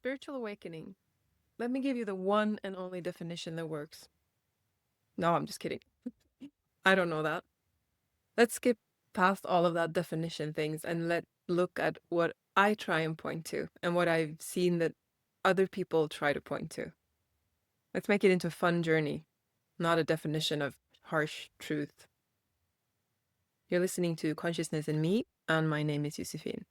Spiritual awakening. Let me give you the one and only definition that works. No, I'm just kidding. I don't know that. Let's skip past all of that definition things and let look at what I try and point to and what I've seen that other people try to point to. Let's make it into a fun journey, not a definition of harsh truth. You're listening to Consciousness in Me, and my name is Josephine.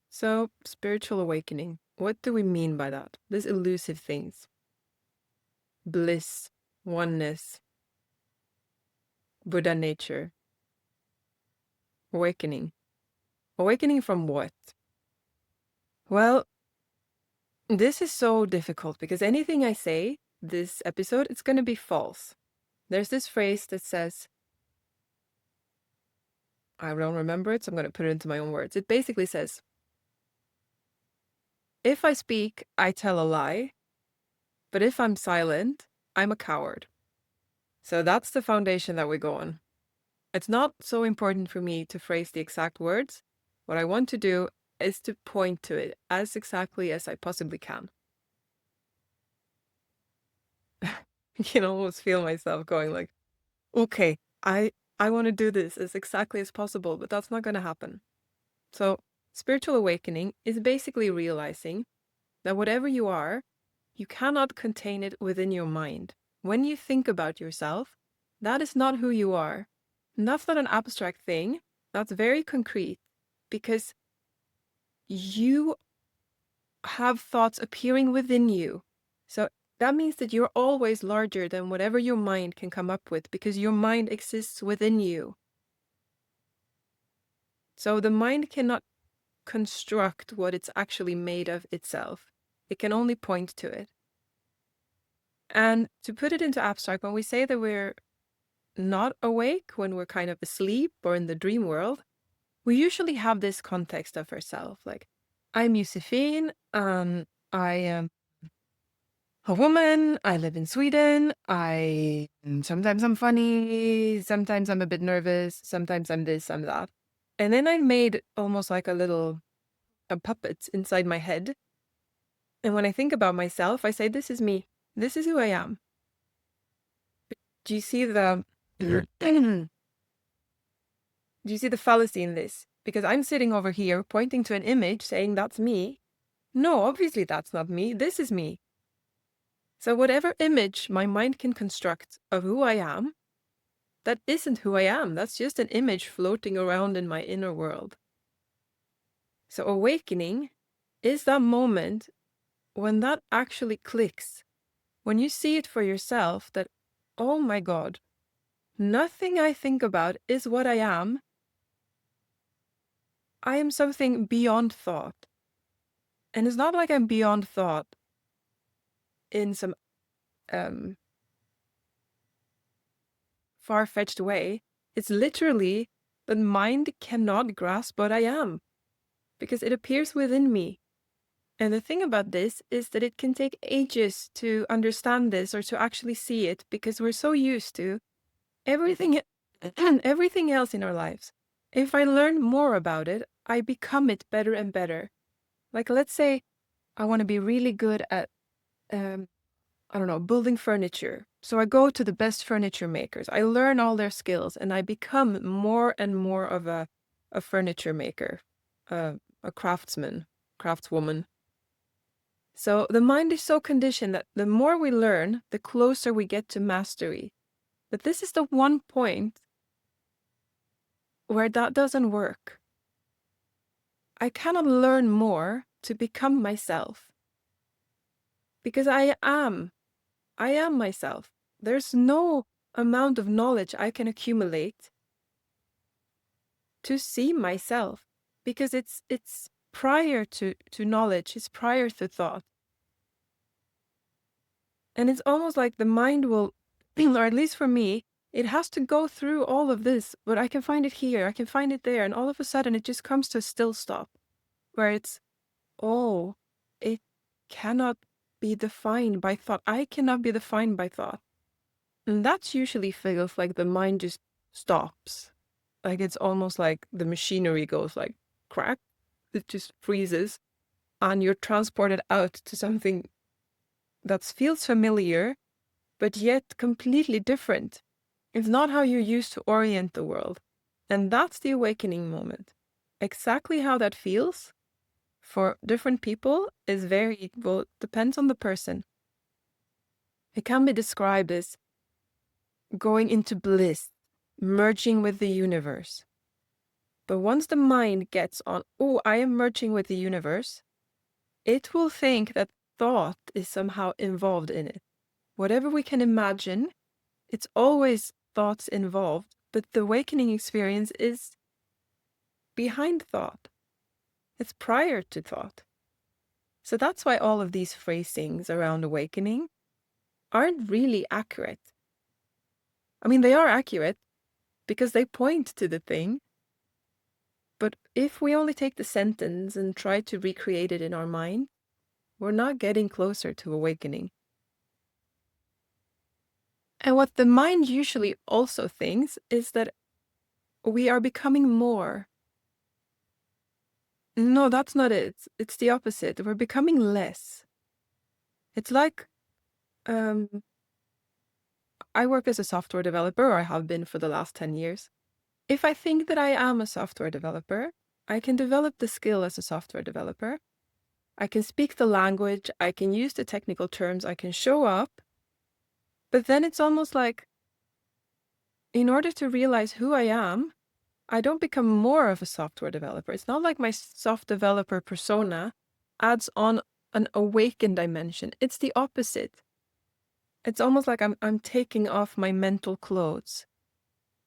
So, spiritual awakening. What do we mean by that? These elusive things. Bliss, oneness, Buddha nature. Awakening. Awakening from what? Well, this is so difficult because anything I say this episode, it's going to be false. There's this phrase that says, I don't remember it, so I'm going to put it into my own words. It basically says, if I speak, I tell a lie, but if I'm silent, I'm a coward. So that's the foundation that we go on. It's not so important for me to phrase the exact words. What I want to do is to point to it as exactly as I possibly can. You can almost feel myself going like, okay, I want to do this as exactly as possible, but that's not going to happen. So spiritual awakening is basically realizing that whatever you are, you cannot contain it within your mind. When you think about yourself, that is not who you are. And that's not an abstract thing. That's very concrete because you have thoughts appearing within you. So that means that you're always larger than whatever your mind can come up with because your mind exists within you. So the mind cannot construct what it's actually made of itself. It can only point to it. And to put it into abstract, when we say that we're not awake, when we're kind of asleep or in the dream world, we usually have this context of ourselves. Like, I'm Josephine, I am a woman, I live in Sweden, sometimes I'm funny, sometimes I'm a bit nervous, sometimes I'm this, I'm that. And then I made almost like a puppet inside my head. And when I think about myself, I say, this is me. This is who I am. Do you see the do you see the fallacy in this? Because I'm sitting over here pointing to an image saying that's me. No, obviously that's not me. This is me. So whatever image my mind can construct of who I am, that isn't who I am. That's just an image floating around in my inner world. So awakening is that moment when that actually clicks. When you see it for yourself that, oh my God, nothing I think about is what I am. I am something beyond thought. And it's not like I'm beyond thought in some far-fetched way. It's literally that mind cannot grasp what I am because it appears within me. And the thing about this is that it can take ages to understand this or to actually see it because we're so used to everything else in our lives. If I learn more about it, I become it better and better. Like, let's say I want to be really good at, building furniture. So I go to the best furniture makers. I learn all their skills and I become more and more of a furniture maker, a craftswoman. So the mind is so conditioned that the more we learn, the closer we get to mastery. But this is the one point where that doesn't work. I cannot learn more to become myself. Because I am myself. There's no amount of knowledge I can accumulate to see myself. Because it's prior to knowledge, it's prior to thought. And it's almost like the mind will, or at least for me, it has to go through all of this, but I can find it here, I can find it there, and all of a sudden it just comes to a still stop, where it's, oh, it cannot be defined by thought. I cannot be defined by thought. And that's usually feels like the mind just stops. Like it's almost like the machinery goes like crack, it just freezes. and you're transported out to something that feels familiar, but yet completely different. It's not how you used to orient the world. And that's the awakening moment. Exactly how that feels for different people is depends on the person. It can be described as going into bliss, merging with the universe. But once the mind gets on, oh, I am merging with the universe, it will think that thought is somehow involved in it. Whatever we can imagine, it's always thoughts involved, but the awakening experience is behind thought. It's prior to thought. So that's why all of these phrasings around awakening aren't really accurate. I mean, they are accurate because they point to the thing. But if we only take the sentence and try to recreate it in our mind, we're not getting closer to awakening. And what the mind usually also thinks is that we are becoming more. No, that's not it. It's the opposite. We're becoming less. It's like, I work as a software developer, or I have been for the last 10 years. If I think that I am a software developer, I can develop the skill as a software developer. I can speak the language, I can use the technical terms, I can show up. But then it's almost like, in order to realize who I am, I don't become more of a software developer. It's not like my soft developer persona adds on an awakened dimension. It's the opposite. It's almost like I'm taking off my mental clothes.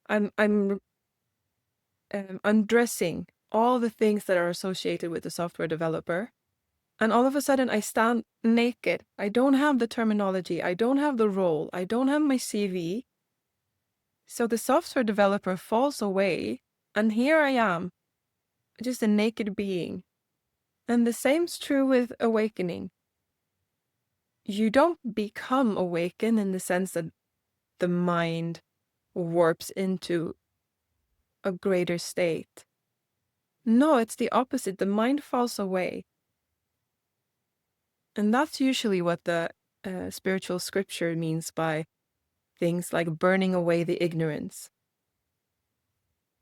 I'm undressing all the things that are associated with the software developer. And all of a sudden I stand naked. I don't have the terminology. I don't have the role. I don't have my CV. So the software developer falls away, and here I am, just a naked being. And the same's true with awakening. You don't become awakened in the sense that the mind warps into a greater state. No, it's the opposite. The mind falls away. And that's usually what the spiritual scripture means by things like burning away the ignorance.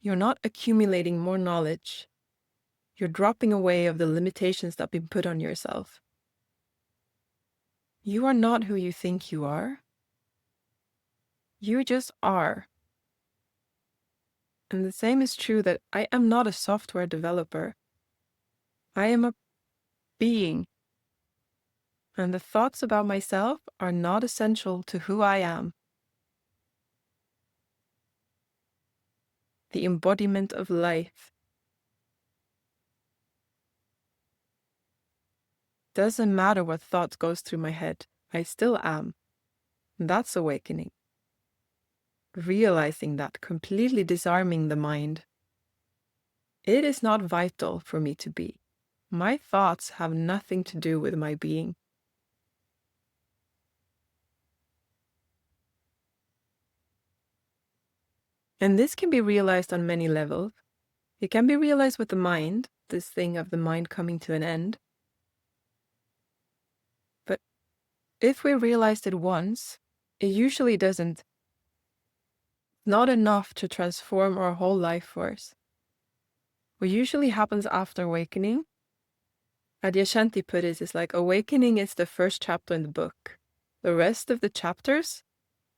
You're not accumulating more knowledge. You're dropping away of the limitations that have been put on yourself. You are not who you think you are. You just are. And the same is true that I am not a software developer. I am a being. And the thoughts about myself are not essential to who I am. The embodiment of life. Doesn't matter what thought goes through my head. I still am. That's awakening. Realizing that, completely disarming the mind. It is not vital for me to be. My thoughts have nothing to do with my being. And this can be realized on many levels. It can be realized with the mind, this thing of the mind coming to an end. But if we realized it once, it usually doesn't. Not enough to transform our whole life force. What usually happens after awakening, Adyashanti put it, is like awakening is the first chapter in the book. The rest of the chapters,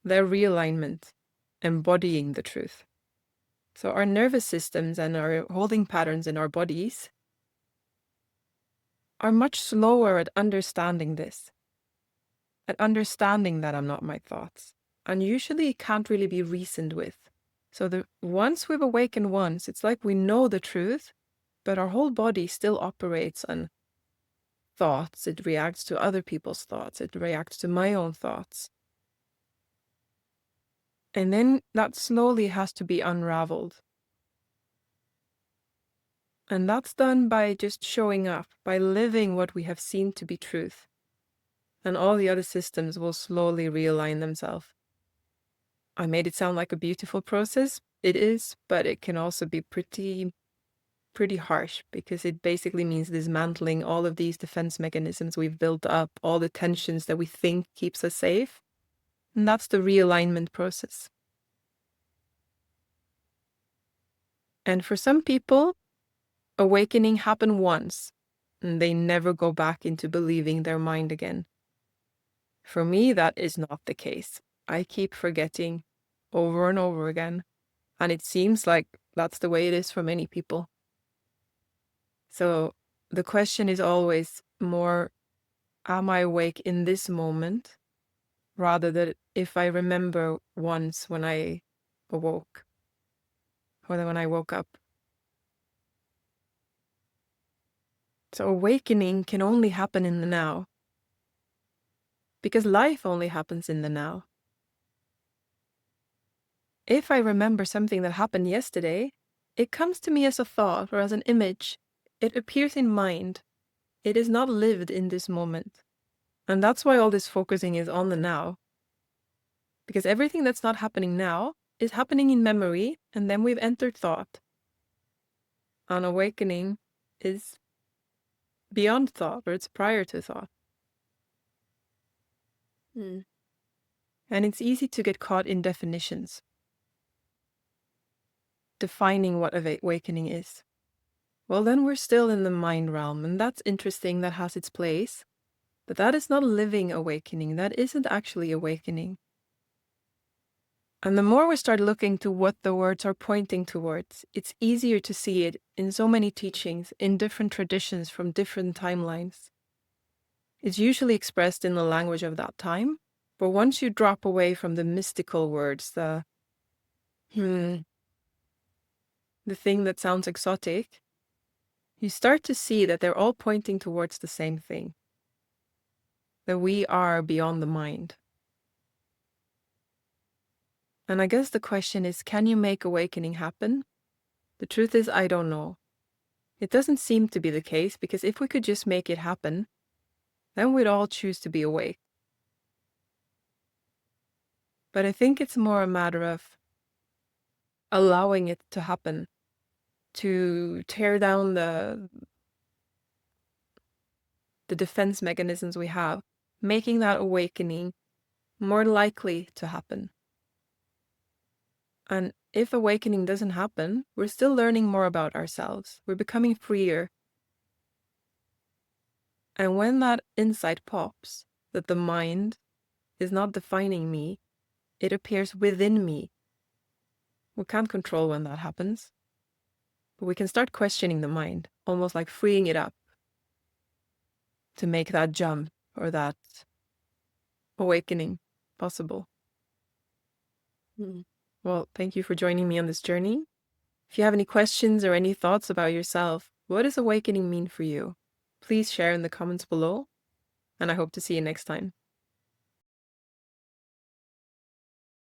they're realignment, embodying the truth. So our nervous systems and our holding patterns in our bodies are much slower at understanding this, at understanding that I'm not my thoughts. And usually it can't really be reasoned with. So once we've awakened once, it's like we know the truth, but our whole body still operates on thoughts. It reacts to other people's thoughts. It reacts to my own thoughts. And then that slowly has to be unraveled. And that's done by just showing up, by living what we have seen to be truth. And all the other systems will slowly realign themselves. I made it sound like a beautiful process. It is, but it can also be pretty pretty harsh because it basically means dismantling all of these defense mechanisms we've built up, all the tensions that we think keeps us safe. And that's the realignment process. And for some people, awakening happened once and they never go back into believing their mind again. For me, that is not the case. I keep forgetting over and over again. And it seems like that's the way it is for many people. So the question is always more, am I awake in this moment? Rather than if I remember once when I awoke or when I woke up. So awakening can only happen in the now. Because life only happens in the now. If I remember something that happened yesterday, it comes to me as a thought or as an image. It appears in mind. It is not lived in this moment. And that's why all this focusing is on the now. Because everything that's not happening now is happening in memory, and then we've entered thought. And awakening is beyond thought, or it's prior to thought. And it's easy to get caught in definitions. Defining what awakening is. Well, then we're still in the mind realm, and that's interesting, that has its place. But that is not living awakening. That isn't actually awakening. And the more we start looking to what the words are pointing towards, it's easier to see it in so many teachings, in different traditions from different timelines. It's usually expressed in the language of that time, but once you drop away from the mystical words, the thing that sounds exotic, you start to see that they're all pointing towards the same thing. That we are beyond the mind. And I guess the question is, can you make awakening happen? The truth is, I don't know. It doesn't seem to be the case, because if we could just make it happen, then we'd all choose to be awake. But I think it's more a matter of allowing it to happen, to tear down the defense mechanisms we have, making that awakening more likely to happen. And if awakening doesn't happen, we're still learning more about ourselves. We're becoming freer. And when that insight pops, that the mind is not defining me, it appears within me. We can't control when that happens. But we can start questioning the mind, almost like freeing it up to make that jump or that awakening possible. Well, thank you for joining me on this journey. If you have any questions or any thoughts about yourself, what does awakening mean for you? Please share in the comments below, and I hope to see you next time.